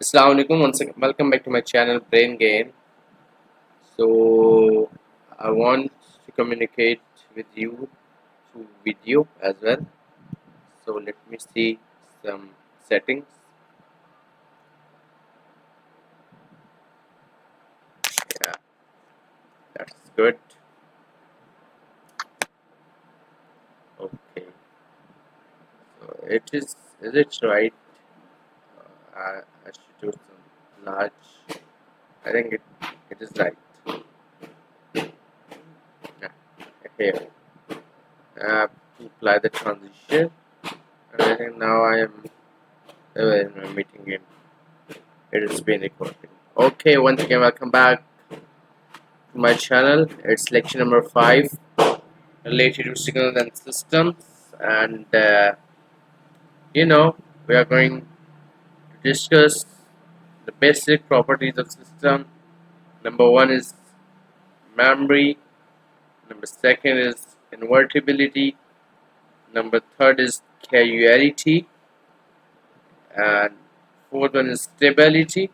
Assalamu alaikum. Once again, welcome back to my channel Brain Gain. So I want to communicate with you through video as well. So let me see some settings. Yeah, that's good. Okay. So it is. Is it right? I should do some large. I think it is right. Yeah. Here. I have to apply the transition, and I think now I am in my meeting game. It is being recorded. Okay, once again, welcome back to my channel. It's lecture number 5 related to signals and systems, and you know, we are going to discuss the basic properties of system. Number 1 is memory, number 2nd is invertibility, number 3rd is causality, and 4th one is stability,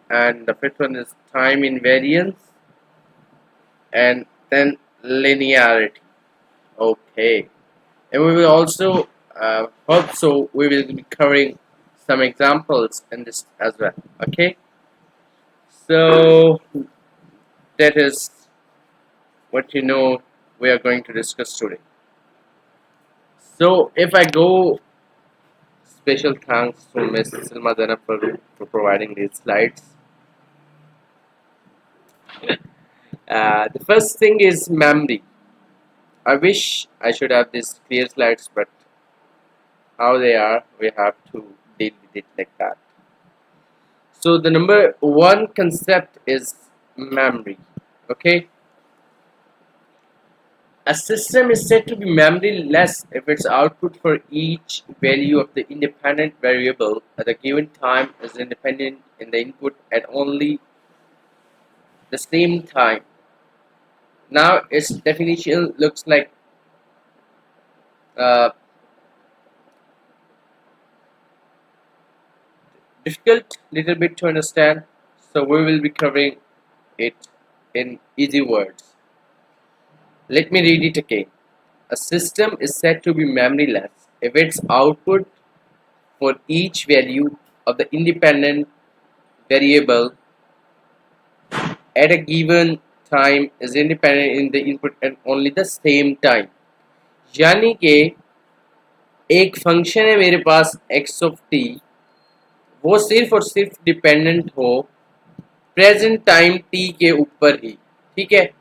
and the 5th one is time invariance, and then linearity. Okay, and we will also hope so we will be covering some examples in this as well. Okay, so that is what we are going to discuss today. So if I go, special thanks to Ms. Silma Dana for providing these slides. The first thing is memory. I wish I should have these clear slides, but how they are, we have to deal with it like that. So the number 1 concept is memory. Okay, a system is said to be memoryless if its output for each value of the independent variable at a given time is independent in the input at only the same time. Now its definition looks like uh, difficult little bit to understand, so we will be covering it in easy words. Let me read it again. A system is said to be memoryless if its output for each value of the independent variable at a given time is independent in the input at only the same time. यानी कि एक function है मेरे पास x of t, वो सिर्फ और सिर्फ dependent हो प्रेजेंट टाइम t के ऊपर ही. ठीक है,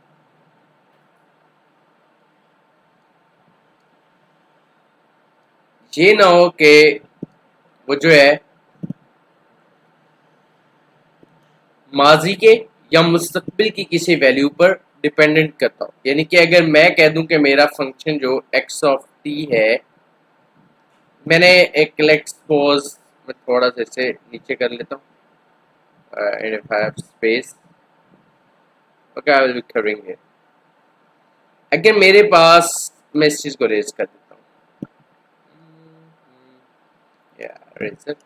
ये ना हो कि वो जो है माजी के या मुस्तकबिल की किसी वैल्यू पर डिपेंडेंट करता हूँ. यानी कि अगर मैं कह दूं कि मेरा फंक्शन जो x ऑफ t है, मैंने एक लेट्स सपोज मैं थोड़ा सा इसे नीचे कर लेता हूँ, and if I have space, okay, I will be covering it. अगर मेरे पास, मैं इस चीज को रेज कर देता हूँ, रेज इट.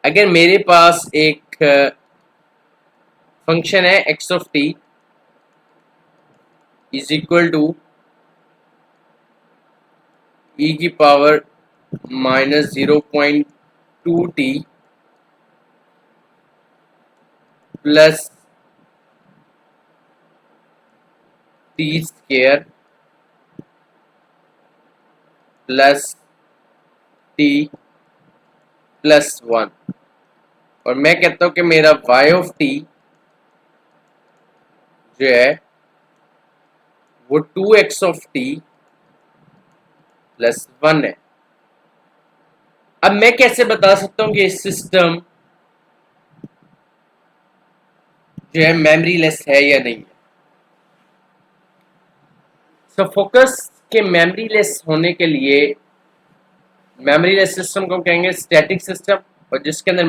अगर मेरे पास एक फंक्शन है x of t is equal to e की power -0.2t plus t square plus t plus 1, और मैं कहता हूं कि मेरा y ऑफ t जो है वो 2x ऑफ t प्लस 1 है. अब मैं कैसे बता सकता हूं कि सिस्टम जो है मेमोरी लेस है या नहीं है. सो फोकस के मेमोरी लेस होने के लिए, मेमोरी लेस सिस्टम को कहेंगे स्टैटिक सिस्टम, और जिसके अंदर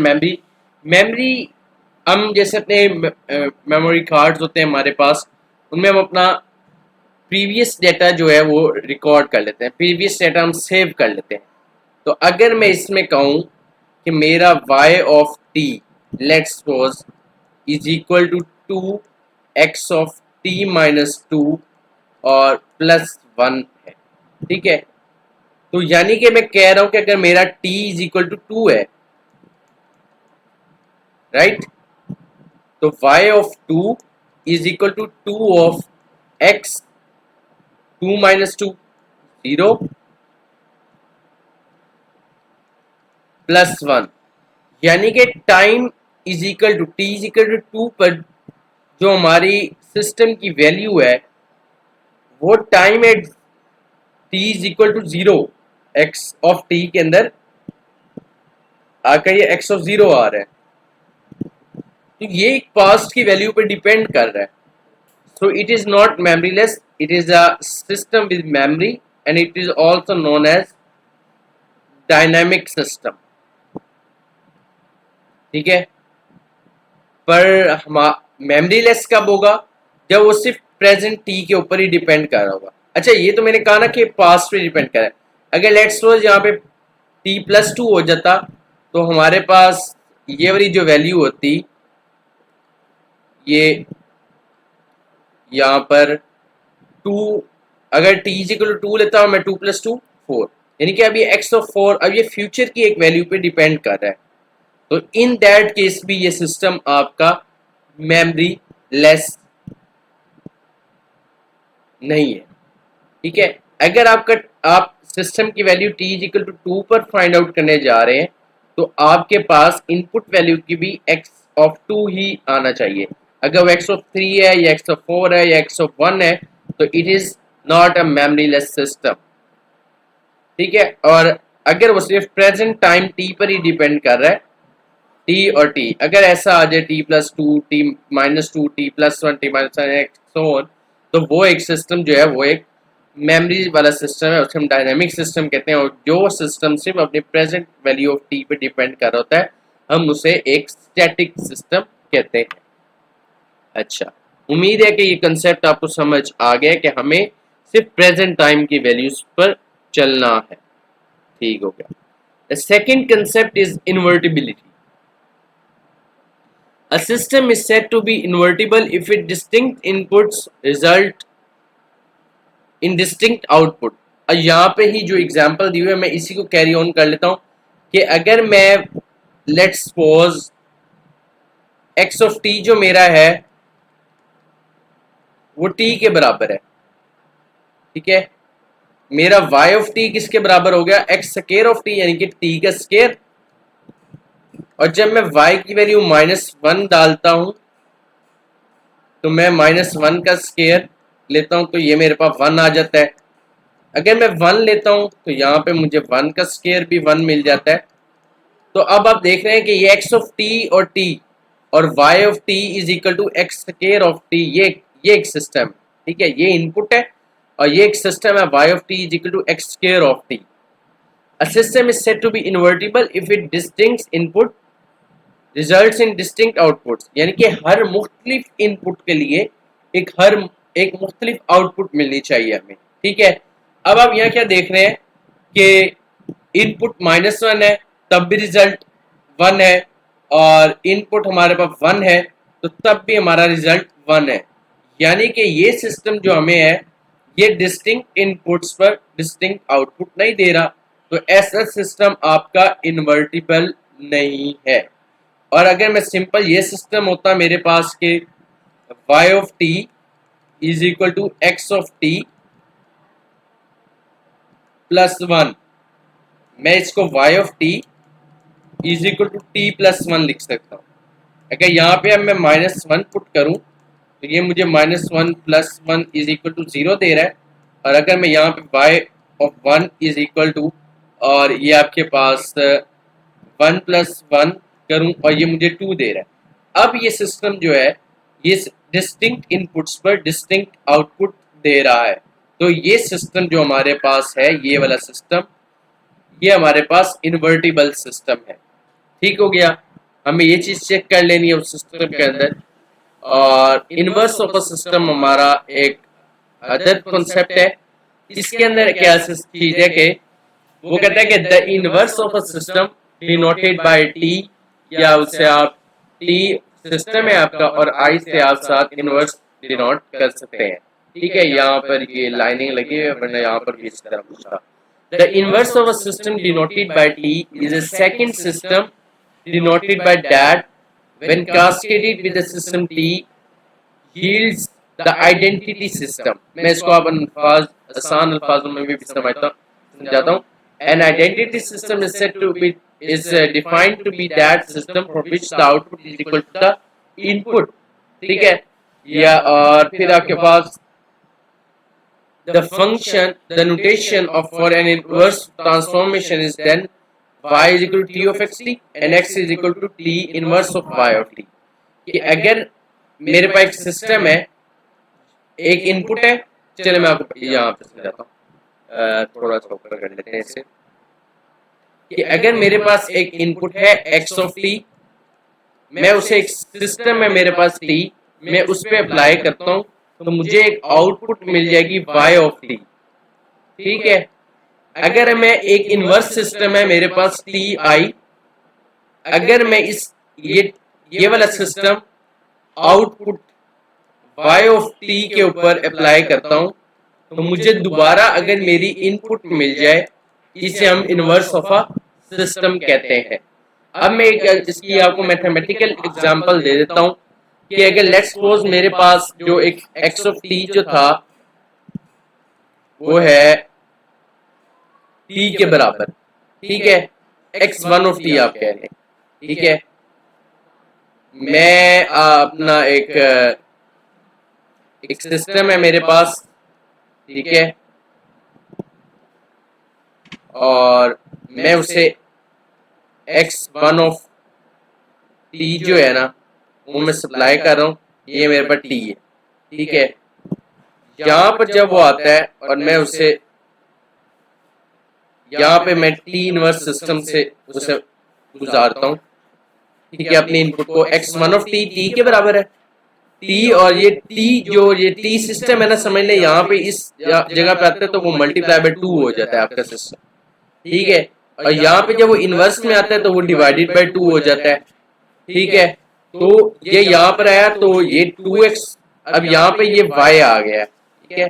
मेमोरी हम जैसे अपने मेमोरी कार्ड्स होते हैं हमारे पास, उनमें हम अपना प्रीवियस डेटा जो है वो रिकॉर्ड कर लेते हैं, प्रीवियस डेटा हम सेव कर लेते हैं. तो अगर मैं इसमें कहूं कि मेरा y of t let's suppose is equal to 2x of t minus 2 और प्लस 1 है, ठीक है। तो यानी कि मैं कह रहा हूं कि अगर मेरा t इज इक्वल टू 2 है, राइट, तो y of 2 is equal to 2 of x 2 minus 2 0 plus 1, यानी कि time is equal to t is equal to 2 पर जो हमारी सिस्टम की वैल्यू है वो time at t is equal to 0 x of t के अंदर आकर ये एक्स ऑफ 0 आ रहा है, तो ये एक पास्ट की वैल्यू पे डिपेंड कर रहा है। So it is not memoryless, it is a system with memory and it is also known as dynamic system, ठीक है। पर हम मेमोरीलेस कब होगा, जब वो सिर्फ प्रेजेंट टी के ऊपर ही डिपेंड कर रहा होगा। अच्छा, ये तो मैंने कहा ना कि पास्ट पे डिपेंड कर रहा है। अगर लेट्स सपोज यहाँ पे टी प्लस 2 हो जाता तो हमारे पास ये वाली जो वैल्यू होती, ये यहाँ पर 2, अगर टी इज इक्वल टू 2 लेता हूँ मैं, 2 प्लस 2 4, यानी कि अब ये एक्स ऑफ 4 अब ये फ्यूचर की एक वैल्यू पे डिपेंड कर रहा है। तो इन दैट केस भी ये सिस्टम आपका मेमोरी लेस नहीं है, ठीक है। अगर आप सिस्टम की value t is equal to 2 पर फाइंड आउट करने जा रहे हैं तो आपके पास इनपुट वैल्यू की भी x ऑफ 2 ही आना चाहिए। अगर वो x ऑफ 3 है या x ऑफ 4 है या x ऑफ 1 है तो it is not a memory less system, ठीक है। और अगर वो सिर्फ प्रेजेंट टाइम t पर ही डिपेंड कर रहा है, t और t, अगर ऐसा आ जाए t plus 2 t minus 2 t plus 1 t minus 1 so on, तो वो एक सिस्टम जो है वो एक मेमोरी वाला सिस्टम है, उसे हम डायनामिक सिस्टम कहते हैं। और जो सिस्टम सिर्फ अपने प्रेजेंट वैल्यू ऑफ टी पे डिपेंड कर रहा होता है हम उसे एक स्टैटिक सिस्टम कहते हैं। अच्छा, उम्मीद है कि ये कंसेप्ट आपको समझ आ गया कि हमें सिर्फ प्रेजेंट टाइम की वैल्यूज पर चलना है, ठीक हो गया। The second concept is invertibility. A system is said to be invertible if its distinct inputs result in distinct output। और यहाँ पे ही जो एग्जांपल दी हुई है मैं इसी को कैरी ऑन कर लेता हूँ कि अगर मैं let's suppose x of t जो मेरा है वो t के बराबर है, ठीक है। मेरा y ऑफ t किसके बराबर हो गया, x स्क्वायर ऑफ t यानी कि t का स्क्वायर। और जब मैं y की वैल्यू -1 डालता हूं तो मैं -1 का स्क्वायर लेता हूं तो ये मेरे पास 1 आ जाता है। अगर मैं 1 लेता हूं तो यहाँ पे मुझे 1 का स्क्वायर भी 1 मिल जाता है। तो अब आप देख रहे हैं कि ये x ऑफ t और t और y of t is equal to x square of t, ये एक सिस्टम, ठीक है, ये इनपुट है और ये एक सिस्टम है y of t is equal to x square of t। A system is said to be invertible if its distinct input results in distinct outputs, यानी कि हर मुख्तलिफ इनपुट के लिए एक मुख्तलिफ आउटपुट मिलनी चाहिए हमें, ठीक है। अब आप यहाँ क्या देख रहे हैं कि इनपुट -1 है तब भी रिजल्ट 1 है और इनपुट हमारे पास 1 है तो तब भी हमारा रिजल्ट 1 है, यानी कि ये सिस्टम जो हमें है ये डिस्टिंक्ट इनपुट्स पर डिस्टिंक्ट आउटपुट नहीं दे रहा, तो ऐसा सिस्टम आपका इन्वर्टिबल नहीं है। और अगर मैं सिंपल ये सिस्टम होता मेरे पास के y of t is equal to x of t plus 1, मैं इसको y of t is equal to t plus 1 लिख सकता हूँ। अगर यहाँ पे अब मैं -1 पुट करूँ तो ये मुझे -1 प्लस 1 इज इक्वल टू 0 दे रहा है। और अगर मैं यहाँ पे y of 1 is equal to और ये आपके पास 1 प्लस 1 करूं और ये मुझे 2 दे रहा है। अब ये सिस्टम जो है ये डिस्टिंक्ट इनपुट्स पर डिस्टिंक्ट आउटपुट दे रहा है, तो ये सिस्टम जो हमारे पास है ये वाला सिस्टम ये हमारे पास इन्वर्टिबल सिस्टम है, ठीक हो गया। हमें ये चीज चेक कर लेनी है उस सिस्टम के अंदर। और इनवर्स ऑफ अ सिस्टम हमारा एक अदर कॉन्सेप्ट है, इसके अंदर क्या चीज है कि वो कहता है कि the inverse of a system denoted by T, या उससे आप टी सिस्टम है आपका और आई से आप साथ इनवर्स डिनोट कर सकते हैं। ठीक है, यहाँ पर ये लाइनिंग लगी है, वरना यहाँ पर भी इस तरह कुछ था। The inverse of a system denoted by T is a second system denoted by that when cascaded with the system T yields the identity system। मैं इसको अब आसान अल्फाजों में भी समझाता हूँ। An identity system is said to be defined to be that system for which the output is equal to the input। ठीक है, या और फिर आपके पास the function, the notation of for an inverse transformation is then y is equal to t of xt and x is equal to t inverse of y of t। कि अगर मेरे पास एक सिस्टम है, एक इनपुट है, चले मैं आपको यहाँ पे समझाता हूँ, थोड़ा सा ऊपर कर लेते हैं इसे। कि अगर मेरे पास एक इनपुट है x ऑफ t, मैं उसे एक सिस्टम है मेरे पास t, मैं उस पर अप्लाई करता हूँ तो मुझे एक आउटपुट मिल जाएगी y ऑफ t। ठीक है, अगर मैं एक इनवर्स सिस्टम है मेरे पास t i, अगर मैं ये वाला system output y of t के ऊपर अप्लाई करता हूं तो मुझे दोबारा अगर मेरी इनपुट मिल जाए, इसे हम इनवर्स ऑफ अ सिस्टम कहते हैं। अब मैं एक इसकी आपको मैथमेटिकल एग्जांपल दे देता हूं कि अगर लेट्स सपोज मेरे पास जो एक x ऑफ t जो था वो है t के बराबर। ठीक है, x1 ऑफ t आप कह लें। ठीक है, मैं अपना एक सिस्टम है मेरे पास। ठीक है, और मैं उसे x1 ऑफ t जो है ना वो मैं सप्लाई कर रहा हूँ, ये मेरे पास t है। ठीक है, यहाँ पर जब वो आता है और मैं उसे यहाँ पे मैं t इनवर्स सिस्टम से उसे गुजारता हूँ। ठीक है, अपनी इनपुट को x1 ऑफ t के बराबर है t, और ये t सिस्टम है ना, समझ ले यहाँ पे इस जगह पे आता है तो वो मल्टीप्लाई बाय 2 हो जाता है आपका सिस्टम। ठीक है, और यहाँ पे जब वो इनवर्स में आता है तो वो डिवाइडेड बाय 2 हो जाता है। ठीक है, तो ये यहाँ पर आया तो ये 2x, अब यहाँ पे ये y आ गया। ठीक है,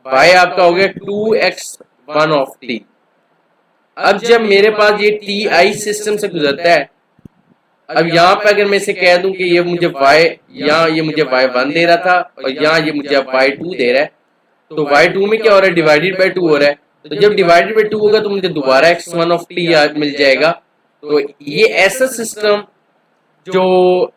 y आपका हो गया 2x1 ऑफ t। अब जब मेरे पास ये ti सिस्टम से गुजरता है, अब यहाँ पे अगर मैं इसे कह दूं कि ये मुझे यहाँ ये मुझे y1 दे रहा था और यहाँ ये मुझे y2 दे रहा है, तो y2 में क्या हो रहा है, डिवाइडेड बाय 2 हो रहा है। तो जब डिवाइडेड बाय 2 होगा तो मुझे दोबारा x1 ऑफ t मिल जाएगा। तो ये ऐसा सिस्टम जो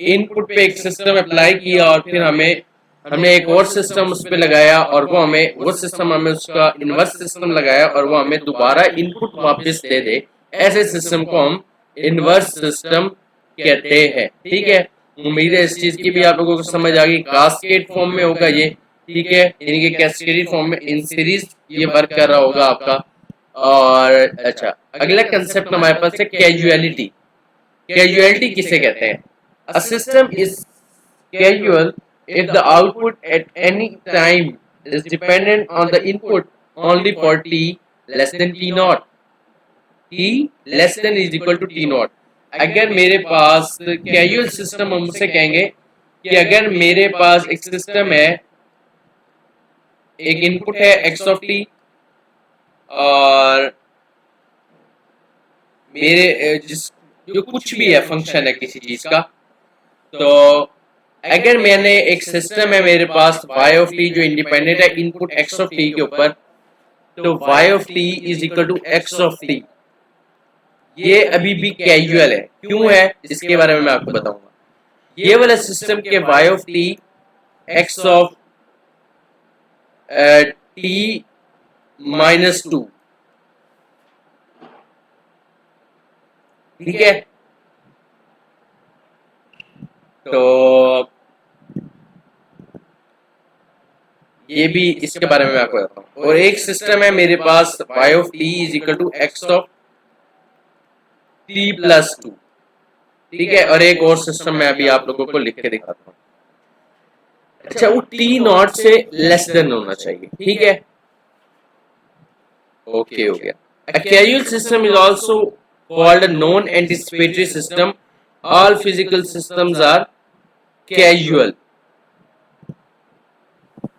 इनपुट पे एक सिस्टम अप्लाई किया और फिर हमने एक और सिस्टम उस पर लगाया और वो सिस्टम हमें उसका इनवर्स सिस्टम लगाया और वो हमें दोबारा इनपुट वापस दे दे, ऐसे सिस्टम को हम इनवर्स सिस्टम कहते हैं। ठीक है, उम्मीद है इस चीज की भी आप लोगों को समझ आ गई। कास्केड फॉर्म में होगा ये। ठीक है, यानी कि कैस्केडेड फॉर्म में इन सीरीज ये वर्क कर रहा होगा आपका। और अच्छा, अगला कंसेप्ट हमारे पास है कैजुअलिटी। कैजुअलिटी किसे कहते हैं? A system is casual if the output at any time is dependent on the input only for t less than t naught। t less than is equal to t naught। अगर मेरे पास casual system, हम उसे कहेंगे कि अगर मेरे पास एक system है, एक इनपुट है x ऑफ t और मेरे जो कुछ भी है फंक्शन है किसी चीज का, तो अगर मैंने एक सिस्टम है मेरे पास y ऑफ t जो इंडिपेंडेंट है इनपुट x ऑफ t के ऊपर, तो y of t is equal to x of t। ये अभी भी कैजुअल है। क्यों है इसके बारे में मैं आपको बताऊंगा। ये वाला सिस्टम के y of t x of t minus 2। ठीक है, तो ये भी इसके बारे में मैं आपको बताता हूँ। और एक सिस्टम है मेरे पास y of t is equal to x of t plus 2। ठीक है, और एक और सिस्टम मैं अभी आप लोगों को लिख के दिखाता हूँ। अच्छा, वो t नॉट से लेस देन होना चाहिए। ठीक है, ओके हो गया। A causal system is also called a non-anticipatory system. All physical systems are causal.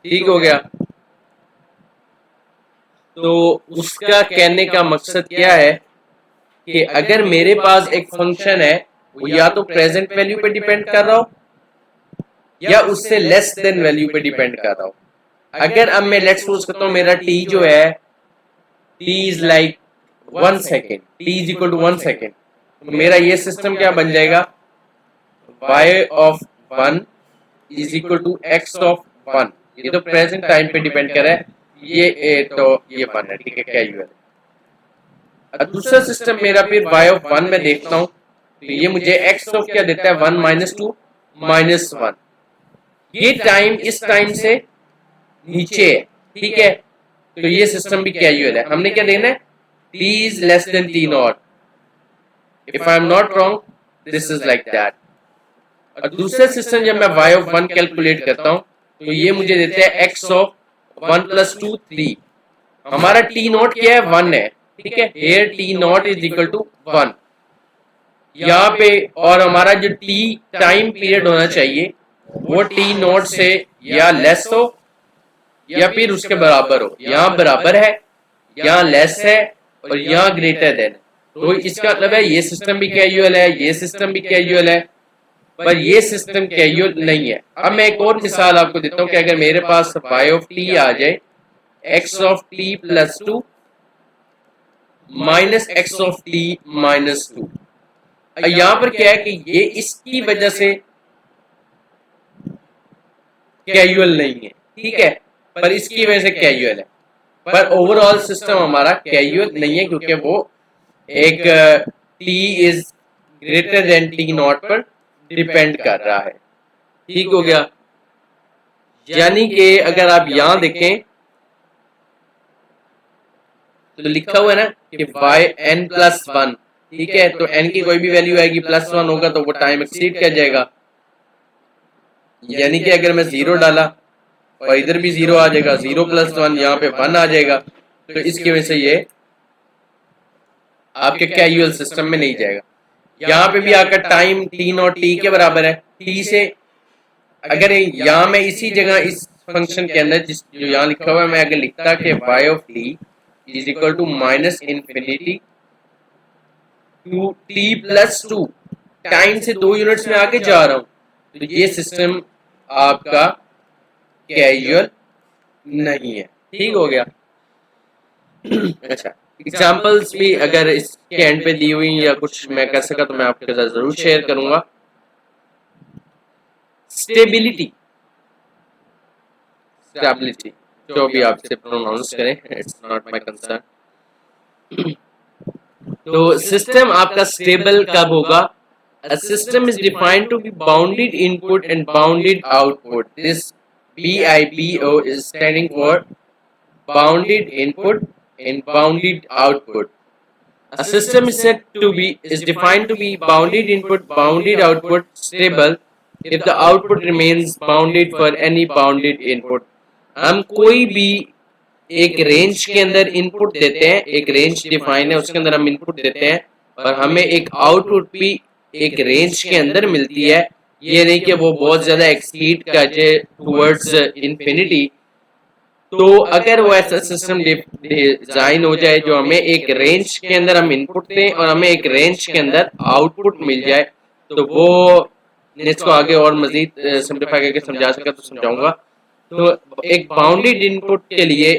ठीक हो गया। तो उसका कहने का मकसद क्या है कि अगर मेरे पास एक फंक्शन है वो या तो प्रेजेंट वैल्यू पे डिपेंड कर रहा हो या उससे लेस देन वैल्यू पे डिपेंड कर रहा हो। अगर अब मैं लेट्स सपोज करता हूं मेरा t जो है t is like 1 second, t is equal to 1 second, तो मेरा ये सिस्टम क्या बन जाएगा, y of 1 is equal to x of 1। ये तो प्रेजेंट टाइम पे डिपेंड कर रहा है, ये तो ये 1 है, ठीक है, कैजुअल। अब दूसरा सिस्टम मेरा फिर y ऑफ 1 में देखता हूं तो ये मुझे x ऑफ क्या देता है, 1 माइनस 2 माइनस 1। ये टाइम इस टाइम से नीचे है, ठीक है, तो ये सिस्टम भी कैजुअल है। हमने क्या देना है, t is less than t naught, if I am not wrong this is like that। और दूसरा सिस्टम जब मैं y ऑफ 1 कैलकुलेट करता हूं तो ये मुझे देते हैं x ऑफ 1 प्लस 2 3। हमारा t नॉट क्या है, 1 है, ठीक है, here t not is equal to 1 यहाँ पे, और हमारा जो t टाइम पीरियड होना चाहिए वो t नॉट से या लेस हो या फिर उसके बराबर हो। यहाँ बराबर है, यहाँ लेस है और यहाँ ग्रेटर देन। तो इसका मतलब है ये सिस्टम भी कैजुअल है, ये सिस्टम भी कैजुअल है, पर ये सिस्टम कैजुअल नहीं है। अब मैं एक और मिसाल आपको देता हूँ कि अगर मेरे पास y ऑफ t आ जाए x of t plus 2 minus x of t minus 2। यहाँ पर क्या है कि ये इसकी वजह से कैजुअल नहीं है, ठीक है, पर इसकी वजह से कैजुअल है। पर ओवरऑल सिस्टम हमारा कैजुअल नहीं है क्योंकि वो एक t is greater than t not पर डिपेंड कर रहा है। ठीक हो गया। यानी कि अगर आप यहां देखें तो लिखा हुआ है ना कि y n प्लस 1, ठीक है, तो n की कोई भी वैल्यू आएगी प्लस 1 होगा तो वो टाइम एक्सीड कर जाएगा। यानी कि अगर मैं 0 डाला और इधर भी 0 आ जाएगा, 0 प्लस 1 यहाँ पे 1 आ जाएगा, तो इसकी वजह से ये आपके कैजुअल सिस्टम में नहीं जाएगा। यहाँ पे भी आकर टाइम t नॉट t के बराबर है, t से अगर यहाँ मैं इसी जगह इस फंक्शन के अंदर जिस जो यहाँ लिखा हुआ है मैं अगर लिखता कि y of t is equal to minus infinity to t plus 2, time से 2 यूनिट्स में आगे जा रहा हूं, तो ये सिस्टम आपका कैजुअल नहीं है। ठीक हो गया। अच्छा, एग्जांपल्स भी अगर इसके एंड पे दी हुई या कुछ मैं कर सका तो मैं आपके साथ जरूर शेयर करूंगा। स्टेबिलिटी, स्टेबिलिटी जो भी आपसे प्रोनाउंस करें, इट्स नॉट माय कंसर्न। तो सिस्टम आपका स्टेबल कब होगा? A system is defined to be bounded input and bounded output. This BIBO is standing for bounded input and bounded output. A system is defined to be bounded input, bounded output, stable if the output remains bounded for any bounded input. हम कोई भी एक range के अंदर input देते हैं, एक range define है उसके अंदर हम इनपुट देते हैं और हमें एक आउटपुट भी एक रेंज के अंदर मिलती है। ये नहीं कि वो बहुत ज्यादा एक्सीड कर जाए टुवर्ड्स इन्फिनिटी। तो अगर वो ऐसा सिस्टम डिजाइन हो जाए जो हमें एक रेंज के अंदर हम इनपुट दें और हमें एक रेंज के अंदर आउटपुट मिल जाए, तो वो इसको आगे और मजीद सिंप्लीफाई करके समझा सका तो समझाऊंगा। तो एक बाउंडेड इनपुट के लिए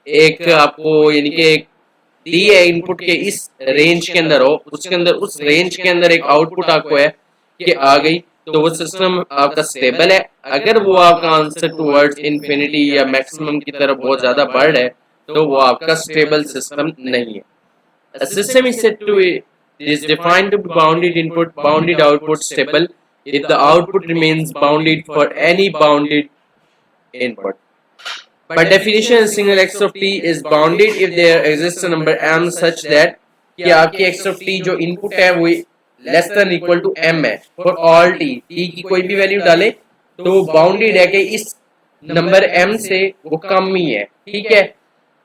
एक आपको यानी कि एक दी है इनपुट के इस रेंज के अंदर हो, उसके अंदर उस रेंज के अंदर एक आउटपुट आपको है कि आ गई, तो वो सिस्टम आपका स्टेबल है। अगर वो आपका आंसर टुवर्ड्स इन्फिनिटी या मैक्सिमम की तरफ बहुत ज्यादा बढ़ है तो वो आपका स्टेबल सिस्टम नहीं है। A system is said to is defined to be bounded input, bounded output, stable if the output remains bounded for any bounded input. By definition, a single x of t is bounded if there exists a number m such that कि आपकी x of t जो input है वो less than equal to m है for all t, t की कोई भी value डाले तो बाउंडेड है कि इस नंबर m से वो कम ही है, ठीक है।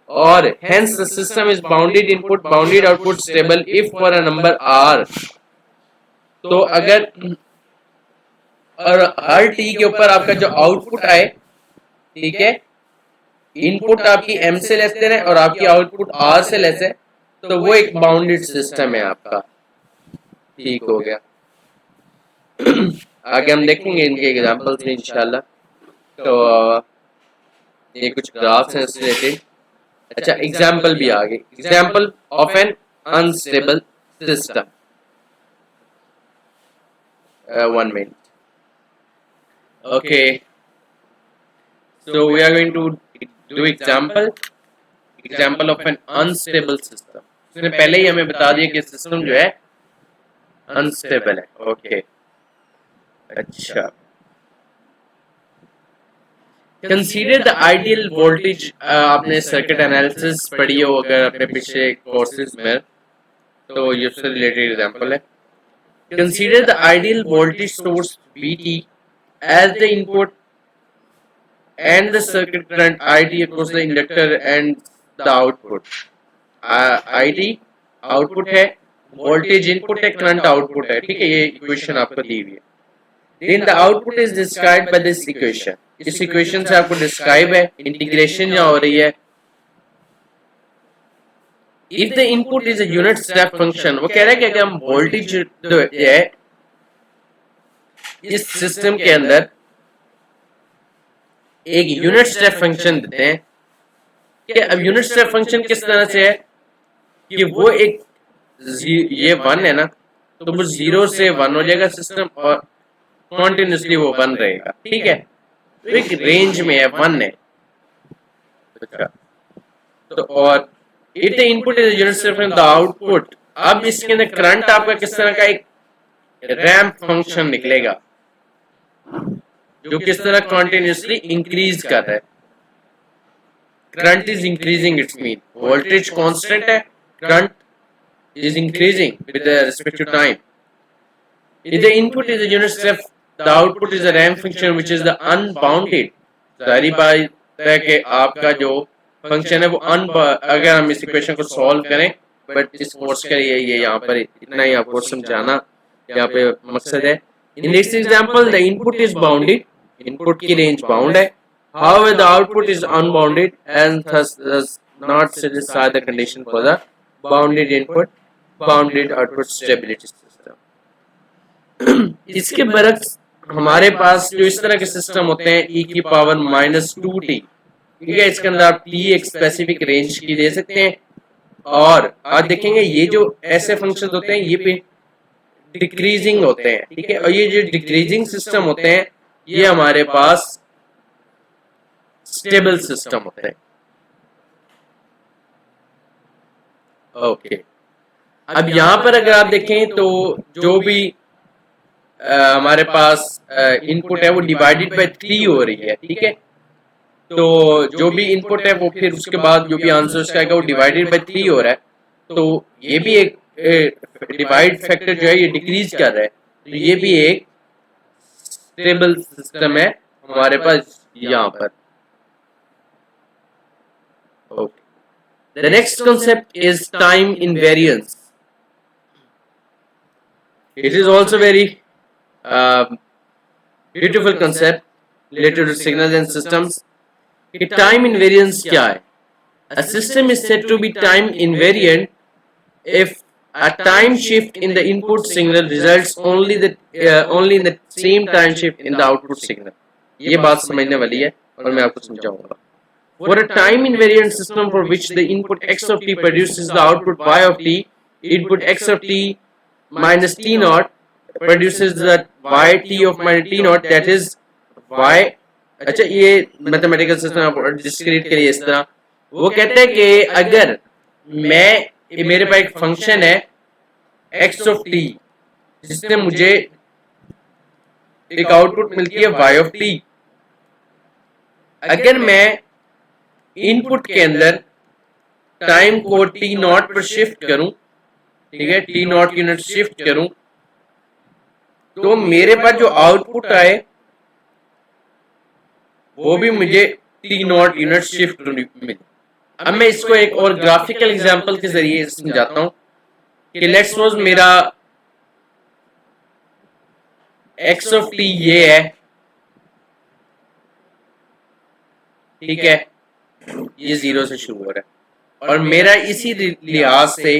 और hence the system is bounded input bounded output stable if for a number r. तो अगर और हर t के ऊपर आपका जो आउटपुट आए, ठीक है, इनपुट आपकी m से लेस है और आपकी आउटपुट r से लेस है, तो वो एक बाउंडेड सिस्टम है आपका। ठीक हो गया। आगे हम देखेंगे इनके एग्जांपल्स इंशाल्लाह। तो ये कुछ ग्राफ्स हैं रिलेटेड। अच्छा, एग्जाम्पल भी आगे, example of N unstable system. 1 minute. Okay, so we are going to do example of an unstable system. उसने पहले ही हमें बता दिया कि सिस्टम जो है अनस्टेबल है। ओके, अच्छा, कंसीडर द आइडियल वोल्टेज। आपने सर्किट एनालिसिस पढ़ी हो अगर अपने पिछले कोर्सेज में, तो ये उससे रिलेटेड एग्जांपल है। Consider the ideal voltage source VT as the input and the circuit current IT across the inductor and the output. IT output है, वोल्टेज इनपुट है, करंट आउटपुट है। ठीक है, ये इक्वेशन आपको दी हुई है। Then the output is described by this equation. इस इक्वेशन से आपको डिस्क्राइब है, इंटीग्रेशन यहाँ हो रही है। If the input is a unit step function, वो कह रहा है कि अगर हम वोल्टेज जो है इस सिस्टम के अंदर एक यूनिट स्टेप फंक्शन देते हैं, कि अब यूनिट स्टेप फंक्शन किस तरह से है कि वो एक ये 1 है ना, तो वो 0 से 1 हो जाएगा सिस्टम और कॉन्टिन्यूसली वो 1 रहेगा। ठीक है, तो एक रेंज में है, 1 है। तो और if the input is unit step function the output, अब इसके अंदर करंट आपका किस तरह का एक रैंप फंक्शन निकलेगा जो किस तरह कॉन्टिन्यूसली इंक्रीज कर रहा है। Current is increasing, it's mean voltage constant है, current is increasing with respect to time. If the input is a unit step, the output is a ramp function which is the unbounded. जारी बात है कि आपका जो function है वो अगर हम इस इक्वेशन को सॉल्व करें, बट इस कोर्स के लिए ये यहाँ पर इतना ही आपको समझाना यहाँ पे मकसद है। In this example, the input is bounded. Input की range bound है. However, the output is unbounded and thus does not satisfy the condition for the bounded input bounded output stability system. इसके बरक्स हमारे पास जो इस तरह के सिस्टम होते हैं e की पावर -2t, ठीक है, इसके अंदर आप t एक स्पेसिफिक रेंज की दे सकते हैं। और आप देखेंगे ये जो ऐसे फंक्शन होते हैं ये भी डिक्रीजिंग होते हैं। ठीक है, और ये जो डिक्रीजिंग सिस्टम होते हैं ये हमारे पास स्टेबल सिस्टम होते हैं। ओके, अब यहाँ पर अगर आप देखें तो जो भी हमारे पास इनपुट है वो डिवाइडेड बाय 3 हो रही है। ठीक है, तो जो भी इनपुट है वो फिर उसके बाद जो भी आंसर उसका आएगा वो डिवाइडेड बाय 3 हो रहा है, तो ये भी एक डिवाइड फैक्टर जो है ये डिक्रीज कर रहा है, तो ये भी एक स्टेबल सिस्टम है हमारे पास यहाँ पर। Okay, the next concept is time invariance. It is also very beautiful concept related to signals and systems. कि time invariance क्या है? A system is said to be time invariant if a time shift in the input signal results only in the same time shift in the output signal. ये बात समझने वाली है और मैं आपको समझाऊंगा। For a time invariant system for which the input x of t produces the output y of t, input x of t minus t naught produces the y t of minus t naught, that is y। अच्छा, ये mathematical system discrete के लिए इस तरह वो कहते हैं कि अगर मेरे पास एक फंक्शन है x of t जिससे मुझे एक आउटपुट मिलती है y of t, अगर मैं इनपुट के अंदर टाइम को t नॉट पर शिफ्ट करूं, ठीक है, t नॉट यूनिट शिफ्ट करूं, तो मेरे पास जो आउटपुट आए वो भी मुझे t नॉट यूनिट शिफ्ट मिले। अब मैं इसको एक और ग्राफिकल एग्जांपल के जरिए समझाता हूं कि लेट्स सपोज मेरा एक्स ऑफ टी ये है, ठीक है, ये जीरो से शुरू हो रहा है, और मेरा इसी लिहाज से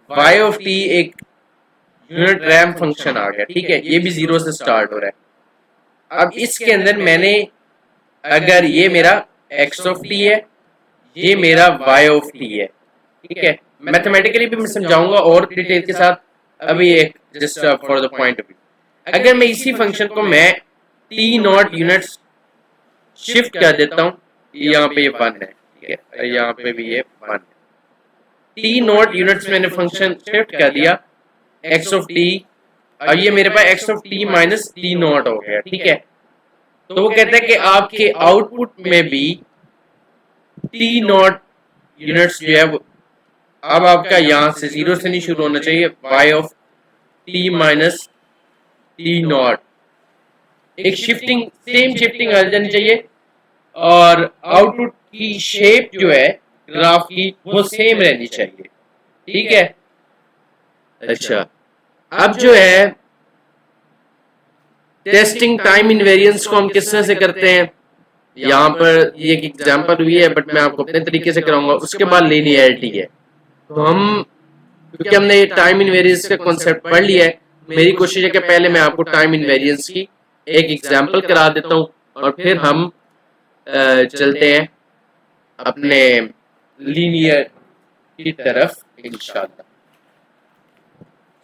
y ऑफ टी एक यूनिट रैम्प फंक्शन आ गया, ठीक है, ये भी जीरो से स्टार्ट हो रहा है। अब इसके अंदर मैंने, अगर ये मेरा x ऑफ टी है, ये मेरा y ऑफ टी है, ठीक है, मैथमेटिकली भी मैं समझाऊंगा और डिटेल के साथ, अभी एक just for the point of view, अगर मैं इसी फंक्शन को मैं टी नॉट यूनिट्स शिफ्ट कर देता हूं, यहाँ पे ये वन है, ठीक है, यहाँ पे भी ये वन है, टी नॉट यूनिट्स मैंने फंक्शन शिफ्ट कर दिया एक्स ऑफ टी, और ये मेरे पास X of T minus T naught हो गया, ठीक है। तो वो कहता है कि आपके आउटपुट में भी टी नॉट यूनिट्स जो है वो, अब आपका यहां से जीरो से नहीं शुरू होना चाहिए, y of T minus T not, एक शिफ्टिंग, सेम शिफ्टिंग आ जानी चाहिए, और आउटपुट की शेप जो है ग्राफ की वो सेम रहनी चाहिए, ठीक है। अच्छा, अब जो है टेस्टिंग टाइम इनवेरियंस को हम किस तरह से करते हैं, यहाँ पर ये एक एग्जांपल हुई है, बट मैं आपको अपने तरीके से कराऊंगा। उसके बाद लीनियरिटी है, तो हम, क्योंकि हमने ये टाइम इनवेरियंस का कॉन्सेप्ट पढ़ लिया है, मेरी कोशिश है कि पहले मैं आपको टाइम इनवेरियंस की एक एग्जांपल करा देता हूँ, और फिर हम चलते हैं अपने लीनियर की तरफ इंशाल्लाह।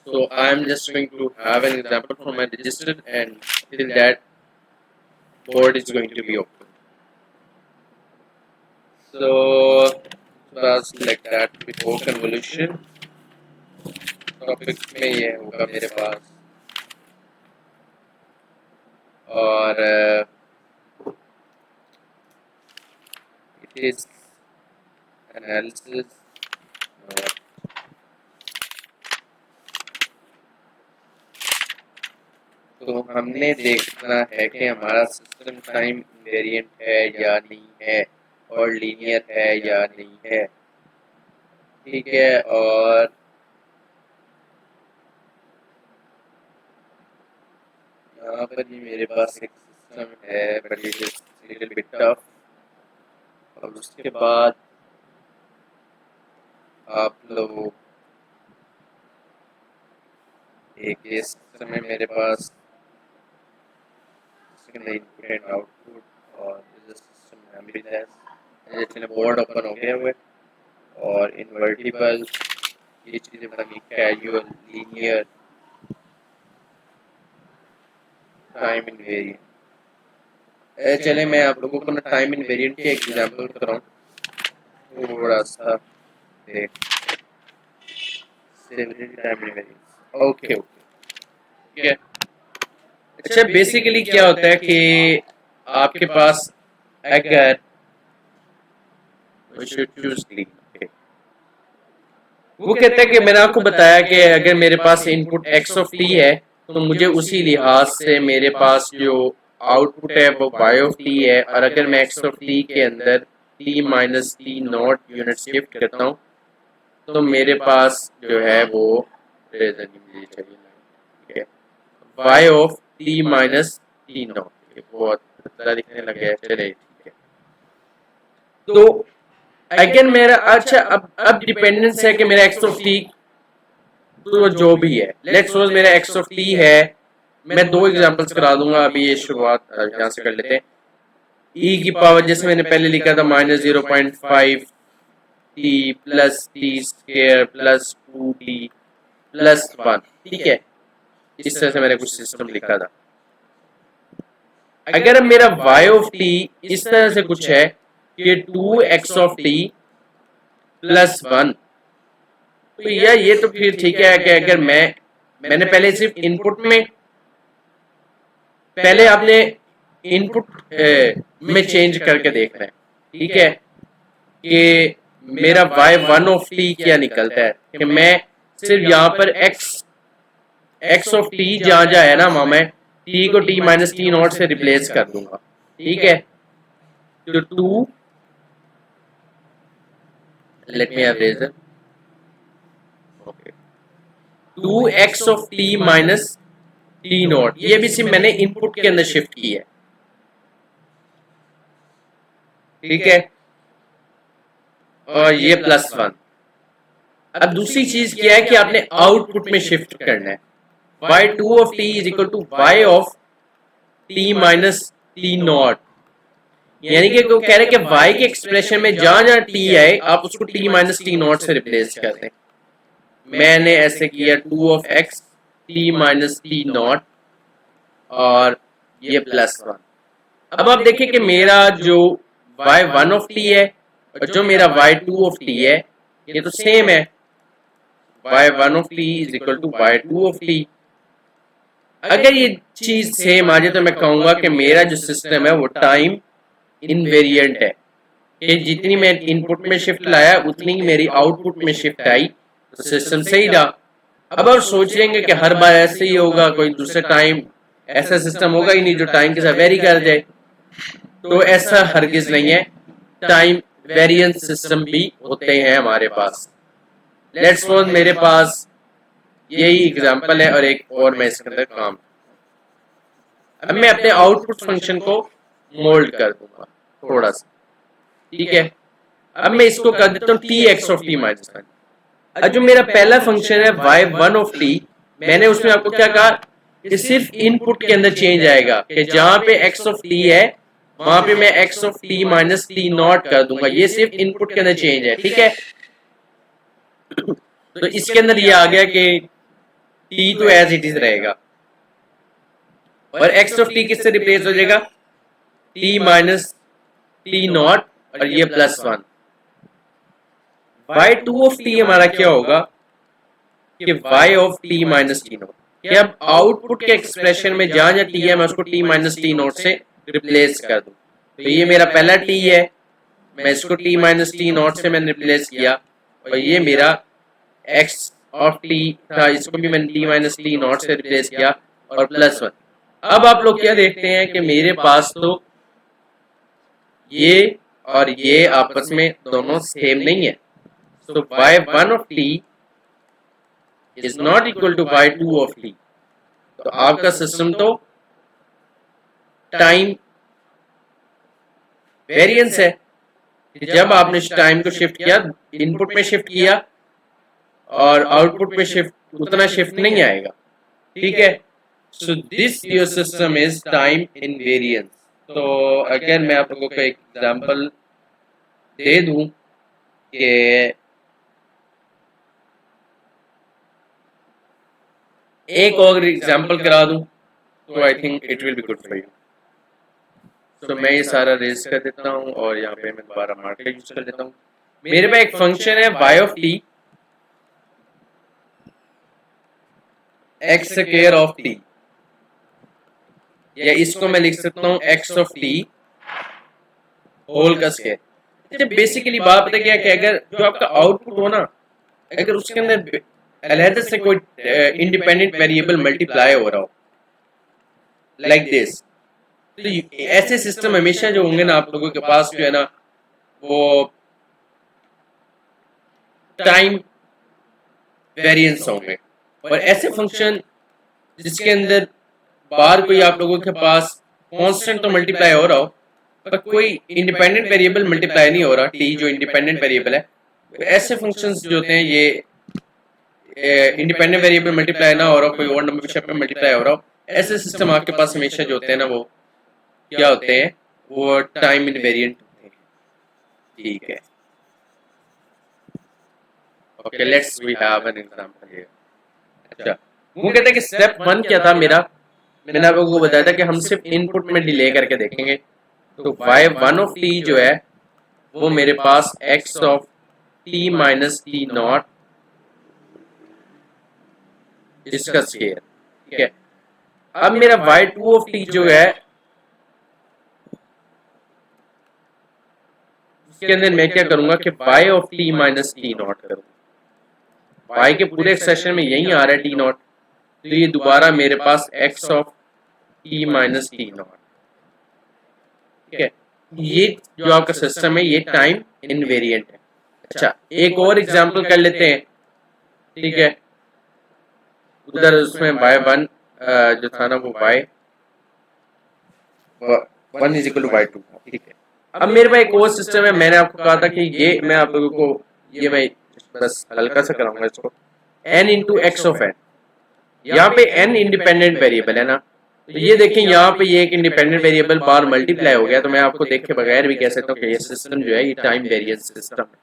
So I am just going to have an example from my register, and till that board is going to be open. So just like that before convolution topic में ये होगा मेरे पास, और it is analysis, तो हमने देखना है कि हमारा सिस्टम टाइम वेरिएंट है या नहीं है, और लीनियर है या नहीं है, ठीक है। और यहाँ पर भी मेरे पास एक सिस्टम है, but it is little bit tough. और उसके बाद आप लोग एक ये सिस्टम है मेरे पास, इनपुट एंड आउटपुट, और system memory less, board open हो गया हुए, और इनवर्टिबल ये चीजें बनी, कैजुअल, लीनियर, टाइम इनवेरिएंट। चले मैं आप लोगों को ना टाइम इनवेरिएंट के एग्जांपल कराऊं, थोड़ा सा देख, टाइम इनवेरिएंट, ओके ओके, ठीक है। अच्छा, बेसिकली क्या होता है कि आपके पास अगर वो कहता है कि मैंने आपको बताया कि अगर मेरे पास इनपुट एक्स ऑफ टी है, तो मुझे उसी लिहाज से मेरे पास जो आउटपुट है वो वाई ऑफ टी है, और अगर मैं एक्स ऑफ टी के अंदर t minus T not unit shift करता हूँ, तो मेरे पास जो है वो y of T minus T not, बहुत पतला दिखने लग गया है, चले ठीक है। तो अगेन मेरा, अच्छा अब डिपेंडेंस है कि मेरा एक्स ऑफ टी, तो जो भी है, लेट्स सपोज मेरा एक्स ऑफ टी है, मैं दो एग्जांपल्स करा दूंगा, अभी ये शुरुआत यहाँ से कर लेते हैं। ई की पावर जैसे मैंने पहले लिखा था minus 0.5 T plus T square plus 2 T plus 1, ठीक है, इस तरह से मैंने कुछ सिस्टम लिखा था। अगर मेरा y ऑफ टी इस तरह से कुछ है कि 2x ऑफ टी प्लस 1, तो ये तो फिर ठीक है कि अगर मैंने पहले सिर्फ इनपुट में, पहले आपने इनपुट में चेंज करके देखना है, ठीक है, कि मेरा y1 ऑफ टी क्या निकलता है, कि मैं सिर्फ यहाँ पर x ऑफ टी जहां है ना, वहां मैं t को t माइनस टी नॉट से रिप्लेस कर दूंगा, ठीक है। तो 2 let me average it, okay 2x of t minus T not, ये भी सिर्फ मैंने इनपुट के अंदर शिफ्ट किया है, ठीक है, और ये प्लस वन। अब दूसरी चीज क्या है कि आपने आउटपुट में शिफ्ट करना है, y2 of t is equal to y of t minus T not, यानी कि वो कह रहे हैं कि y के एक्सप्रेशन में जहां जहां t आए आप उसको t माइनस टी नॉट से रिप्लेस कर दें। मैंने ऐसे किया 2 of x t minus T not और ये प्लस वन। अब आप देखिए कि मेरा जो y1 ऑफ t है और जो मेरा y2 ऑफ t है ये तो सेम है, y1 of t is equal to y2 of t। अगर ये चीज सेम आ जाए तो मैं कहूंगा कि मेरा जो सिस्टम है वो टाइम इनवेरिएंट है, कि जितनी मैं इनपुट में शिफ्ट लाया उतनी ही मेरी आउटपुट में शिफ्ट आई, तो सिस्टम सही रहा। अब आप सोच लेंगे कि हर बार ऐसे ही होगा, कोई दूसरे टाइम ऐसा सिस्टम होगा ही नहीं जो टाइम के साथ वेरी कर जाए, तो ऐसा हरगिज नहीं है, टाइम वेरिएंट सिस्टम भी होते हैं हमारे पास। लेट्स सपोज मेरे पास यही एग्जांपल है और एक और मैं इसके अंदर काम, अब मैं अपने आउटपुट फंक्शन को मोल्ड कर दूंगा थोड़ा सा, ठीक है। अब मैं इसको कर देता हूँ T x of T minus one. अब जो मेरा पहला फंक्शन है y1 ऑफ t, मैंने उसमें आपको क्या कहा कि सिर्फ इनपुट के अंदर चेंज आएगा, कि जहां पे x ऑफ t है वहां पे मैं x of t minus T not कर दूंगा, ये सिर्फ इनपुट के अंदर चेंज है, ठीक है। तो इसके अंदर ये आ गया कि t तो एज इट इज रहेगा और x ऑफ t किससे रिप्लेस हो जाएगा, t माइनस टी नॉट और ये plus one. y2 of t हमारा क्या होगा कि y of t minus T not, कि अब आउटपुट के एक्सप्रेशन में जहां जहां t है मैं उसको t माइनस टी नॉट से रिप्लेस कर दूं। तो ये मेरा पहला t है, मैं इसको t माइनस टी नॉट से मैंने रिप्लेस किया, और ये मेरा x ऑफ t था, इसको भी मैंने t माइनस टी नॉट से रिप्लेस किया और प्लस वन। अब आप लोग क्या देखते हैं कि मेरे पास तो ये और ये आपस में दोनों सेम नहीं है, तो y1 of t is not equal to y2 of t, तो आपका सिस्टम तो टाइम वेरिएंस है, जब आपने टाइम को शिफ्ट किया इनपुट में शिफ्ट किया और आउटपुट में शिफ्ट उतना शिफ्ट नहीं आएगा, ठीक है। So this your system is time invariance. तो अगर मैं आप लोगों को एक एग्जांपल दे दूं कि एक और एग्जांपल करा दूं तो I think it will be good for you. तो मैं ये सारा रेज कर देता हूं और यहाँ पे मैं दोबारा मार्कर यूज कर देता हूं। मेरे पास एक फंक्शन है y of t x square of t, या इसको मैं लिख सकता हूं x ऑफ t होल का स्क्वायर। बेसिकली बात पता क्या है कि अगर जो आपका आउटपुट हो ना, अगर उसके अंदर अलहदा से कोई इंडिपेंडेंट वेरिएबल मल्टीप्लाई हो रहा हो लाइक दिस, तो ऐसे सिस्टम हमेशा जो होंगे ना आप लोगों के पास जो है ना वो टाइम वेरिएंस होंगे, और ऐसे फंक्शन जिसके अंदर बार कोई आप लोगों के पास कांस्टेंट तो मल्टीप्लाई हो रहा हो पर कोई इंडिपेंडेंट वेरिएबल मल्टीप्लाई नहीं हो रहा, टी जो इंडिपेंडेंट वेरिएबल है, ऐसे फंक्शंस जो होते हैं ये इंडिपेंडेंट वेरिएबल मल्टीप्लाई ना हो रहा, कोई और नंबर के शेप में मल्टीप्लाई हो रहा, ऐसे सिस्टम आपके पास हमेशा जो होते हैं ना वो क्या होते हैं, वो टाइम इनवेरिएंट होते हैं, ठीक है। Okay let's we have an example here. अच्छा वो कहता है कि स्टेप वन क्या था मेरा, मैंने आपको को बताया था कि हम सिर्फ इनपुट में डिले करके देखेंगे। तो y1 ऑफ t जो है वो मेरे पास x of t minus T not इसका स्क्वायर, ठीक है। अब मेरा y2 ऑफ t जो है उसके अंदर मैं क्या करूंगा कि y of t minus T not करूंगा, y के पूरे एक्सप्रेशन में यही आ रहा है टी नॉट, तो ये दोबारा मेरे पास x of t minus T not, ठीक है। ये जो आपका सिस्टम है ये टाइम इनवेरिएंट है। अच्छा एक और एग्जांपल कर लेते हैं, ठीक है। उधर उसमें y1 जो था ना वो y1 is equal to y2 था, ठीक है। अब मेरे पास एक और सिस्टम है, मैंने आपको कहा था कि ये मैं आप लोगों को ये मैं बस हल्का सा कराऊंगा इसको, n into x of n। यहाँ पे n इंडिपेंडेंट वेरिएबल है ना, तो ये देखें यहाँ पे ये एक इंडिपेंडेंट वेरिएबल बार मल्टीप्लाई हो गया, तो मैं आपको देखे बगैर भी कह सकता हूँ कि ये सिस्टम जो है ये टाइम वेरिएंस सिस्टम है।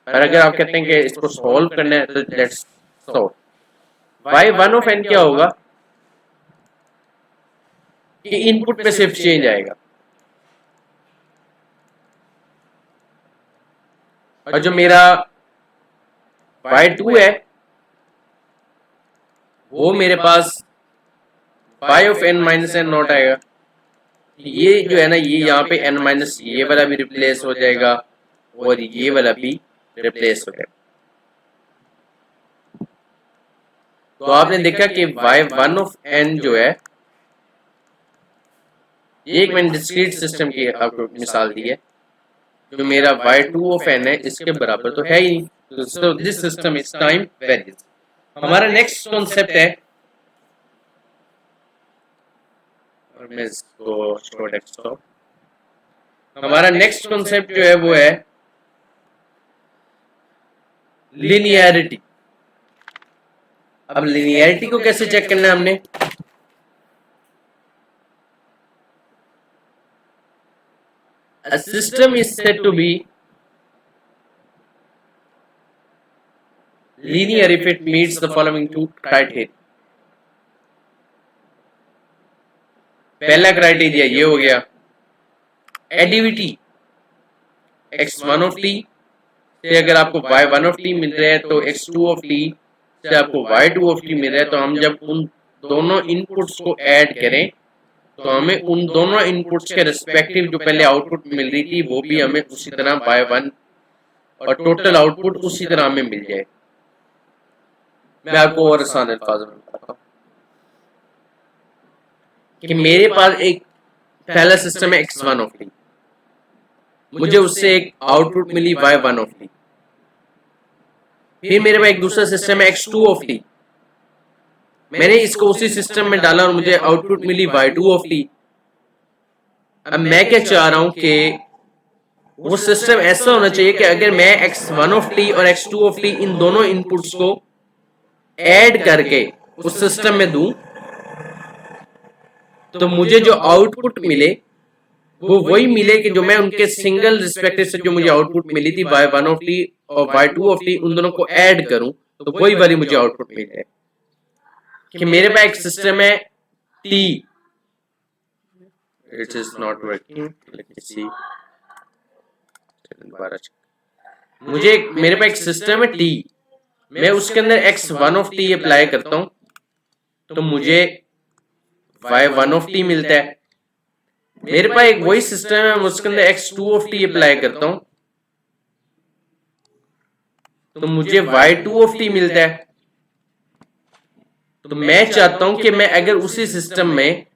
और अगर आप कहते हैं कि इसको सॉल्व करना है तो let's solve. y1 of n क्या होगा कि इनपुट में सिर्फ चेंज आएगा, और जो मेरा y2 है वो मेरे पास y of n minus n not आएगा। ये जो है ना ये यहाँ पे n माइनस ये वाला भी रिप्लेस हो जाएगा और ये वाला भी रिप्लेस हो जाएगा। तो आपने देखा कि y1 ऑफ n जो है, एक मैंने डिस्क्रीट सिस्टम की आपको मिसाल दी है, जो मेरा y2 ऑफ n है इसके बराबर तो है ही नहीं, तो this system is time variance. हमारा नेक्स्ट कॉन्सेप्ट है, और मैं इसको छोड़ देता हूं, हमारा नेक्स्ट कॉन्सेप्ट जो है वो है लिनियरिटी। अब लिनियरिटी को कैसे चेक करना है हमने, a system is said to be linear if it meets the following two criteria। पहला क्राइटेरिया ये हो गया एडिविटी, x1 ऑफ t से अगर आपको y1 ऑफ t मिल रहा है तो x2 ऑफ t से आपको y2 ऑफ t मिल रहा है, तो हम जब उन दोनों इनपुट्स को ऐड करें तो हमें उन दोनों इनपुट्स के रिस्पेक्टिव जो पहले आउटपुट मिल रही थी वो भी हमें उसी तरह y1 और टोटल आउटपुट उसी तरह हमें मिल जाए। मैं आपको और आसान अल्फाज में बताता हूं कि मेरे पास एक पहला सिस्टम है x1 ऑफ t, मुझे उससे एक output milli y1 of t। फिर मेरे पास एक दूसरा सिस्टम है x2 ऑफ t, मैंने इसको उसी सिस्टम में डाला और मुझे output milli y2 of t। अब मैं क्या चाह रहा हूं कि वो सिस्टम ऐसा होना चाहिए कि अगर मैं x1 ऑफ t और x2 ऑफ t इन दोनों इनपुट्स को ऐड करके उस सिस्टम में दूं तो मुझे जो आउटपुट मिले वो वही मिले कि जो मैं उनके सिंगल रिस्पेक्टिव से जो मुझे आउटपुट मिली थी y1 ऑफ t और y2 ऑफ t उन दोनों को ऐड करूं तो वही वाली मुझे आउटपुट मिल जाए। कि मेरे पास एक सिस्टम है t, it is not working, let me see, मुझे मेरे पास एक सिस्टम है t, मैं उसके अंदर x1 ऑफ t अप्लाई करता हूं तो मुझे y1 ऑफ t मिलता है। मेरे पास एक वही सिस्टम है, मैं उसके अंदर x2 ऑफ t अप्लाई करता हूं तो मुझे y2 ऑफ t मिलता है। तो मैं चाहता हूं कि मैं अगर उसी सिस्टम में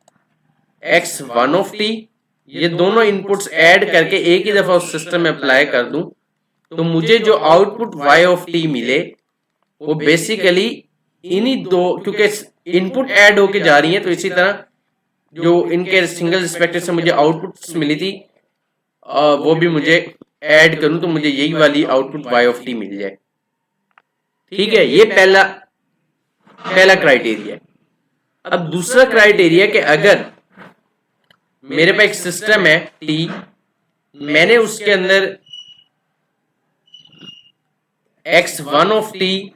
x1 ऑफ t ये दोनों इनपुट्स ऐड करके एक ही दफा उस सिस्टम में अप्लाई कर दूं तो मुझे जो आउटपुट y ऑफ t मिले वो बेसिकली इन्हीं दो, क्योंकि इनपुट ऐड होके जा रही है तो इसी तरह जो इनके सिंगल रिस्पेक्टिव से मुझे आउटपुट मिली थी वो भी मुझे ऐड करूं तो मुझे यही वाली आउटपुट y ऑफ t मिल जाए। ठीक है, ये पहला क्राइटेरिया। अब दूसरा क्राइटेरिया कि अगर मेरे पास एक सिस्टम है t, मैंने उसके अंदर x1 ऑफ t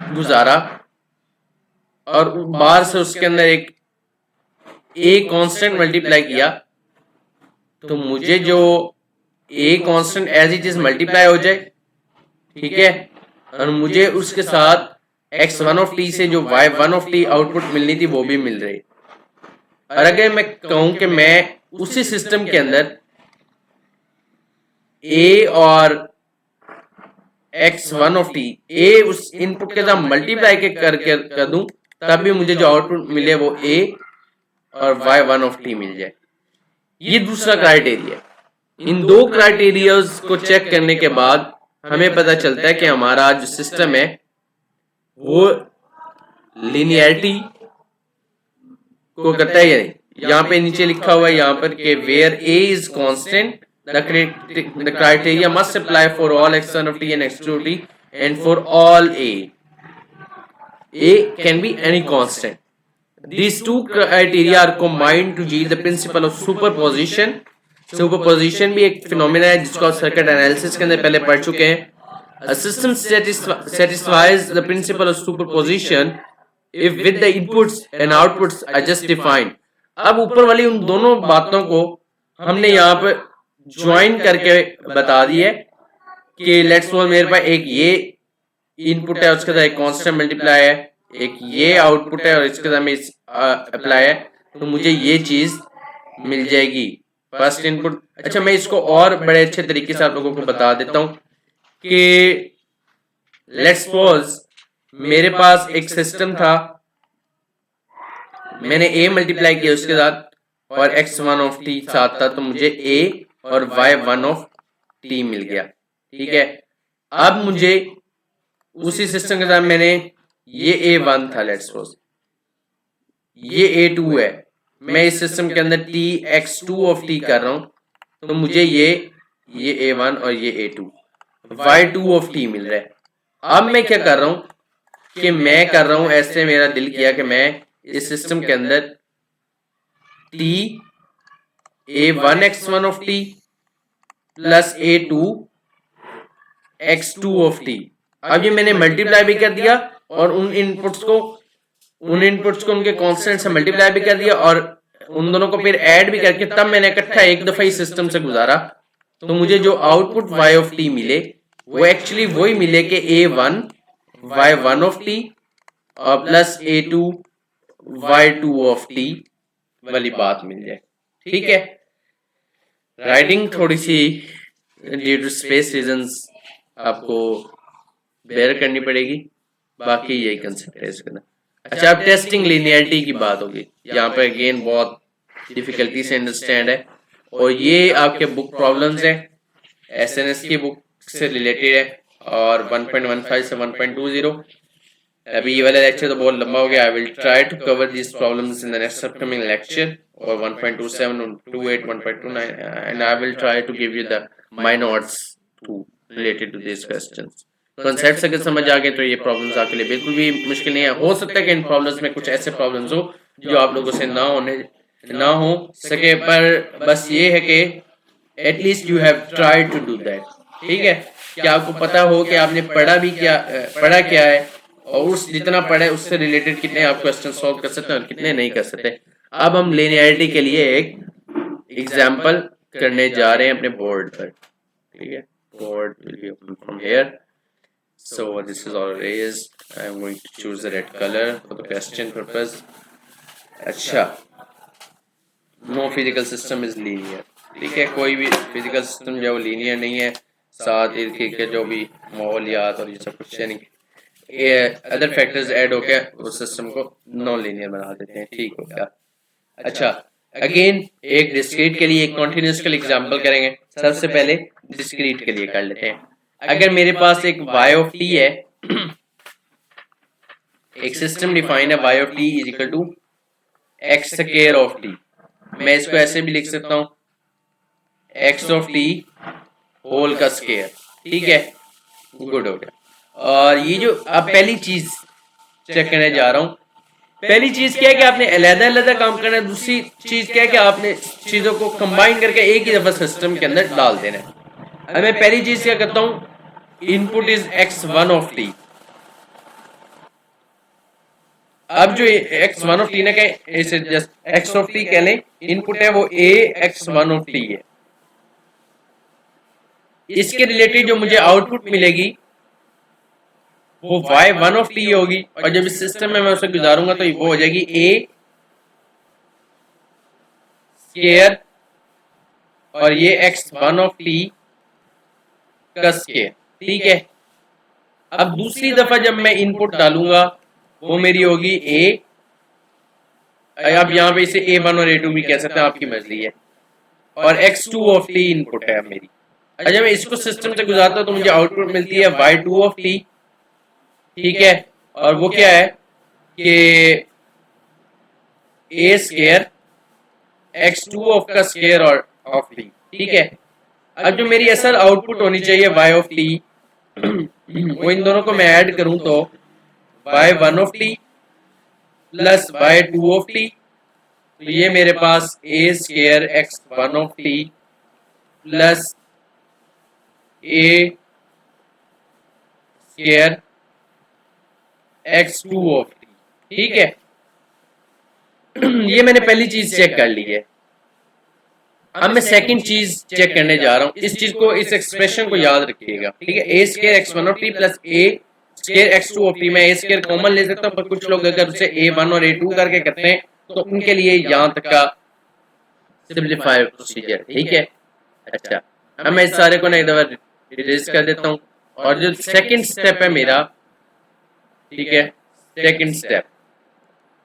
गुजारा और बाहर से उसके अंदर एक a कांस्टेंट मल्टीप्लाई किया तो मुझे जो a constant as it is multiply हो जाए, ठीक है, और मुझे उसके साथ x1 ऑफ t से जो y1 ऑफ t आउटपुट मिलनी थी वो भी मिल रही। और अगर मैं कहूं कि मैं उसी सिस्टम के अंदर a और x1 ऑफ t a उस इनपुट के साथ मल्टीप्लाई के कर दूं तब भी मुझे जो आउटपुट मिले वो a और y1 ऑफ t मिल जाए। ये दूसरा क्राइटेरिया। इन दो क्राइटेरियाज को चेक करने के बाद हमें पता चलता है कि हमारा जो सिस्टम है वो लीनियरिटी को करता है या नहीं। यहाँ पे नीचे लिखा हुआ है यहाँ पर कि where a is constant the criteria must apply for all x1 of t and x2 of t and for all a can be any constant. These two criteria are combined to yield the principle of superposition. Superposition भी एक phenomena है जिसको आप circuit analysis के अंदर पहले पढ़ चुके हैं. A system satisfies the principle of superposition if with the inputs and outputs are just defined. अब ऊपर वाली उन दोनों बातों को हमने यहाँ पर ज्वाइन करके बता दी है कि लेट्स सपोज मेरे पास एक ये इनपुट है, उसके साथ एक कांस्टेंट मल्टीप्लाई है, एक ये आउटपुट है और इसके साथ में अप्लाई है, तो मुझे ये चीज मिल जाएगी फर्स्ट इनपुट. अच्छा, मैं इसको और बड़े अच्छे तरीके से आप लोगों को बता देता हूँ कि लेट्स सपोज मेरे पास एक सिस्टम था, मैंने a मल्टीप्लाई किया उसके साथ और x1 ऑफ t साथ था, तो मुझे a और y1 ऑफ t मिल गया. ठीक है, अब मुझे उसी सिस्टम के साथ मैंने ये a1 था, लेट्स सपोज ये a2 है, मैं इस सिस्टम के अंदर t x2 ऑफ t कर रहा हूं, तो मुझे ये a1 और ये a2 y2 ऑफ t मिल रहा है. अब मैं क्या कर रहा हूं कि मैं कर रहा हूं ऐसे, मेरा दिल किया कि मैं इस सिस्टम के अंदर t a1 x1 of t plus a2 x2 of t, अब ये मैंने मल्टीप्लाई भी कर दिया और उन इनपुट्स को उनके कांस्टेंट से मल्टीप्लाई भी कर दिया और उन दोनों को फिर ऐड भी करके तब मैंने इकट्ठा एक दफा इस सिस्टम से गुजारा, तो मुझे जो आउटपुट y ऑफ t मिले वो एक्चुअली वही मिले कि a1 y1 ऑफ t और plus a2 y2 of t वाली बात मिल जाए. ठीक है, राइटिंग थोड़ी सी ड्यू टू स्पेस रीजंस आपको बेयर करनी पड़ेगी, बाकी यही कंसेप्ट है इसका. अच्छा, अब टेस्टिंग लीनियरिटी की बात होगी. यहाँ पर अगेन बहुत डिफिकल्टी से अंडरस्टैंड है और ये आपके बुक प्रॉब्लम्स है, एसएनएस की बुक से रिलेटेड है और 1.15 से 1.20. अभी ये वाला लेक्चर तो बहुत लंबा हो गया. I will try to cover this problems in the next upcoming lecture और 1.27 1.28 1.29 and I will try to give you the my notes to related to this questions. Concepts अगर समझ आ गए तो ये प्रॉब्लम्स आपके लिए बिल्कुल भी मुश्किल नहीं है. हो सकता है कि इन प्रॉब्लम्स में कुछ ऐसे प्रॉब्लम्स हो जो आप लोगों से ना हो सके, पर बस ये है कि at least you have tried to do that. ठीक है, कि आपको पता हो कि आपने पढ़ा क्या है और उस जितना पढ़े उससे रिलेटेड कितने आप क्वेश्चन सॉल्व कर सकते हैं और कितने नहीं कर सकते. अब हम लिनियरिटी के लिए एक एग्जाम्पल करने जा रहे हैं अपने बोर्ड पर. ठीक है, board will be open from here. So this is all raised. I am going to choose the red color for the question purpose. अच्छा, no physical system is linear. ठीक है, कोई भी फिजिकल सिस्टम जो linear नहीं है, साथ के जो भी माहौलियात और ये सब कुछ यानी अदर फैक्टर्स ऐड होकर उस सिस्टम को नॉन लीनियर बना देते हैं. ठीक हो गया. अच्छा, अगेन एक डिस्क्रीट के लिए एक कॉन्टिन्यूस के लिए एग्जांपल करेंगे. सबसे पहले डिस्क्रीट के लिए कर लेते हैं. अगर मेरे पास एक y ऑफ t है, एक सिस्टम डिफाइन है y of t is equal to x square of t, मैं इसको ऐसे भी लिख सकता हूं x ऑफ t होल का स्क्वायर. ठीक है, गुड हो गया. और ये जो अब पहली चीज चेक करने जा रहा हूं, पहली चीज क्या है कि आपने अलग-अलग काम करना है. दूसरी चीज क्या है कि आपने चीजों को कंबाइन करके एक ही दफा सिस्टम के अंदर डाल देना है. अब मैं पहली चीज क्या करता हूं, input is x1 of t. अब जो x1 ऑफ t ने कहे इसे जस्ट x ऑफ t कह लें, इनपुट है वो a x1 ऑफ t है. इसके रिलेटेड जो मुझे आउटपुट मिलेगी वो y1 ऑफ t होगी और जब इस सिस्टम में मैं उसे गुजारूंगा तो वो हो जाएगी a स्क्वायर और ये x1 ऑफ t का स्क्वायर. ठीक है, अब दूसरी दफा जब मैं इनपुट डालूंगा वो मेरी होगी a, अब यहां पे इसे a1 और a2 भी कह सकते हैं, आपकी मर्जी है, और x2 ऑफ t इनपुट है मेरी. जब मैं इसको सिस्टम से गुजारता हूँ तो मुझे आउटपुट मिलती है y2 ऑफ t, ठीक है, और वो क्या है कि a स्क्वायर x2 ऑफ का स्क्वायर और ऑफ t, ठीक है। अब जो मेरी असल आउटपुट होनी चाहिए y ऑफ t, वो इन दोनों को मैं ऐड करूं तो y1 of t plus y2 of t, तो ये मेरे पास a square x1 of t plus a square x2 of t, ठीक है। ये मैंने पहली चीज चेक कर ली है। अब मैं सेकंड चीज चेक करने जा रहा हूँ। इस चीज को, इस एक्सप्रेशन को याद रखिएगा, ठीक है। a square x1 of t plus a square x2 of t, मैं a स्क्वायर कॉमन ले सकता हूँ, पर कुछ लोग अगर उसे a1 और a2 करके करते हैं तो उनके लिए यहां तक का सिंपलीफाइड प्रोसीजर, ठीक है। अच्छा, अब मैं इस सारे को ना एक दफा रिड्यूस कर देता हूँ, और जो सेकंड स्टेप है मेरा, ठीक है, सेकंड स्टेप,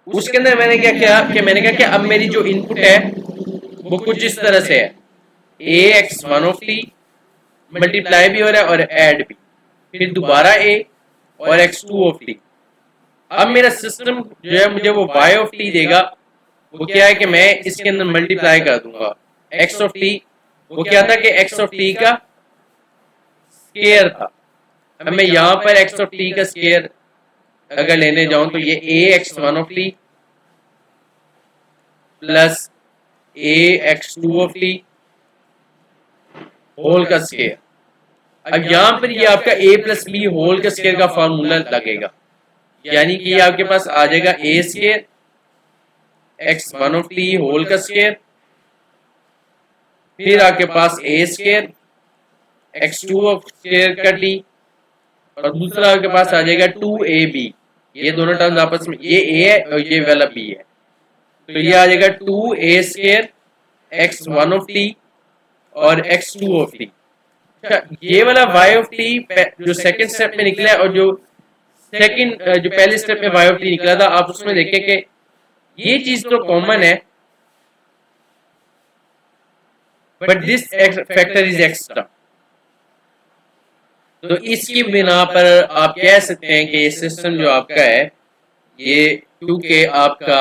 उसके अंदर मैंने क्या किया कि मैंने कहा कि अब मेरी जो इनपुट है वो कुछ इस तरह से है, a x1 of t multiply भी हो रहा है और ऐड भी, फिर दोबारा a और x2 ऑफ t। अब मेरा सिस्टम जो है मुझे वो y ऑफ t देगा, वो क्या है कि मैं इसके अंदर मल्टीप्लाई कर दूंगा x ऑफ t, वो क्या था कि x ऑफ t का स्क्वायर था। अब मैं यहां पर x ऑफ t का स्क्वायर अगर लेने जाऊं तो ये a x1 of t plus a x2 of t whole का स्क्वायर। अब यहां पर ये आपका a प्लस बी होल का स्क्वायर का फॉर्मूला लगेगा, यानी कि ये आपके पास आ जाएगा a square x1 of t whole का स्क्वायर, फिर आपके पास a square x2 of square का t, और दूसरा आपके पास आ जाएगा 2ab। ये दोनों टर्म्स आपस में, ये a है और ये वाला b है, तो ये आ जाएगा 2a square x1 of t और x2 ऑफ t। ये वाला y ऑफ t जो सेकंड स्टेप में निकला है, और जो पहले स्टेप में y ऑफ t निकला था, आप उसमें देखें कि ये चीज तो कॉमन है, but this factor is extra. तो इसकी बिना पर आप कह सकते हैं कि ये सिस्टम जो आपका है, ये क्योंकि आपका,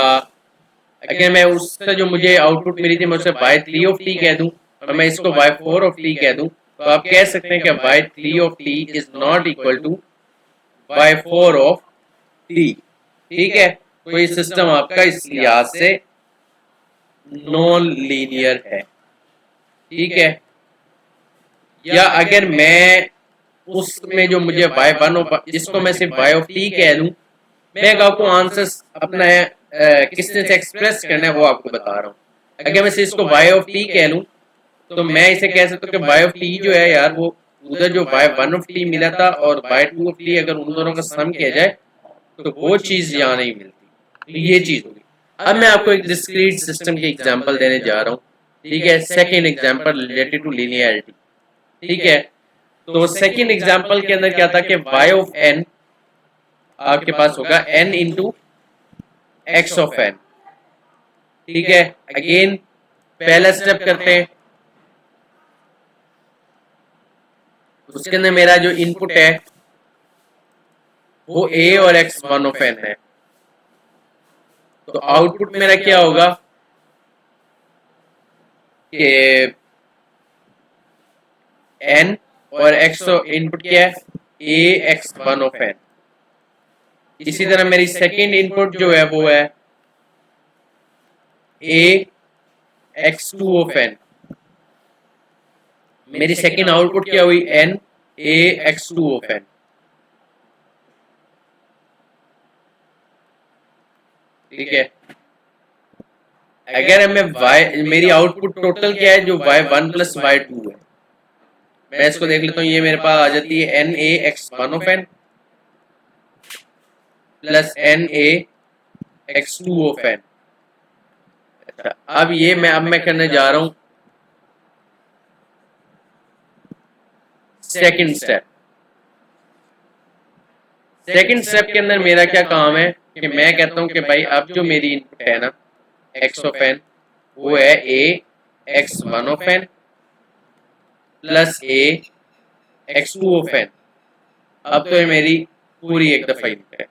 अगर मैं उससे जो मुझे आउटपुट मिली थी मैं उसे y3 ऑफ t कह दूं और मैं इसको y4 ऑफ t कह दूं, तो आप कह सकते हैं कि y3 of t is not equal to y4 of t, ठीक है। तो ये सिस्टम आपका इस लिहाज से नॉन लीनियर है, ठीक है। या अगर मैं उसमें जो मुझे y1 ऑफ, जिसको मैं सिर्फ y ऑफ t कह दूं, मैं आपको आंसर अपना किसने से एक्सप्रेस करना है वो आपको बता रहा हूँ। अगर मैं सिर्फ इसको y ऑफ t कह लूं तो मैं इसे कह सकता हूँ कि y ऑफ t जो है यार, वो उधर जो y1 ऑफ t मिला था और y2 ऑफ t, अगर उन दोनों का सम किया जाए तो वो चीज यहाँ नहीं मिलती, तो ये चीज होगी। अब मैं आपको एक डिस्क्रीट सिस्टम की एग्जांपल देने जा रहा हूँ, ठीक है। Second example related to linearity, ठीक है। तो सेकंड एग्जांपल के अंदर क्या था कि y ऑफ n आपके पास होगा n into x of n, ठीक है। अगेन पहला स्टेप करते हैं, उसके अंदर मेरा जो इनपुट है वो a और x1 ऑफ n है, तो आउटपुट मेरा क्या होगा कि n और x इनपुट क्या है a x1 ऑफ n। इसी तरह मेरी सेकेंड इनपुट जो है वो है a x2 ऑफ n। मेरी सेकेंड आउटपुट क्या हुई n a x2 of n, ठीक है। अगर मैं y, मेरी आउटपुट टोटल क्या है जो y1 प्लस y2 है, मैं इसको देख लेता हूँ, ये मेरे पास आ जाती है n a x1 of n plus n a x2 of n। अच्छा, अब ये मैं करने जा रहा हूं सेकंड स्टेप। सेकंड स्टेप के अंदर मेरा क्या काम है कि मैं कहता हूं कि भाई अब जो मेरी इनपुट है ना x ऑफ n, वो है a x1 of n plus a x two of n. अब तो ये मेरी पूरी एक दफा ही है,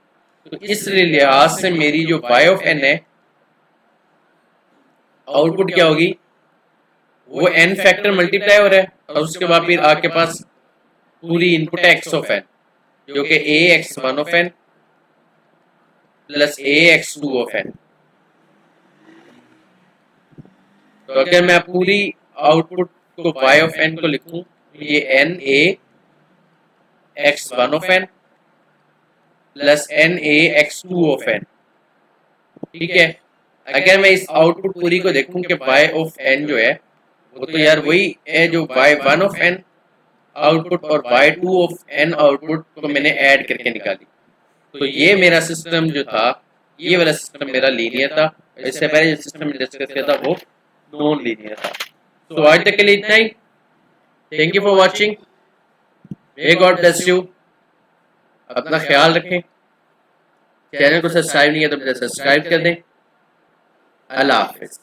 तो इस लिहाज से मेरी जो y ऑफ n है आउटपुट क्या होगी, वो n फैक्टर मल्टीप्लाई हो रहा है और उसके बाद फिर आपके पास पूरी इनपुट है x ऑफ n जो कि a x one of n plus a x two of n। तो अगर मैं पूरी आउटपुट को y ऑफ n को लिखूं तो ये n a x one of n plus n a x two of n। ठीक है, अगर मैं इस आउटपुट पूरी को देखूं कि y ऑफ n जो है वो तो यार वही है जो y one of n output और y two of n output को मैंने ऐड करके निकाली। तो ये मेरा सिस्टम जो था, ये वाला सिस्टम मेरा लीनियर था। इससे पहले जो सिस्टम डिस्कस किया था वो नॉन लीनियर था। तो आज तक के लिए इतना ही। Thank you for watching. May God bless you. अपना ख्याल रखें। चैनल को सब्सक्राइब नहीं है तो सब्सक्राइब कर दें। अल्लाह हाफिज।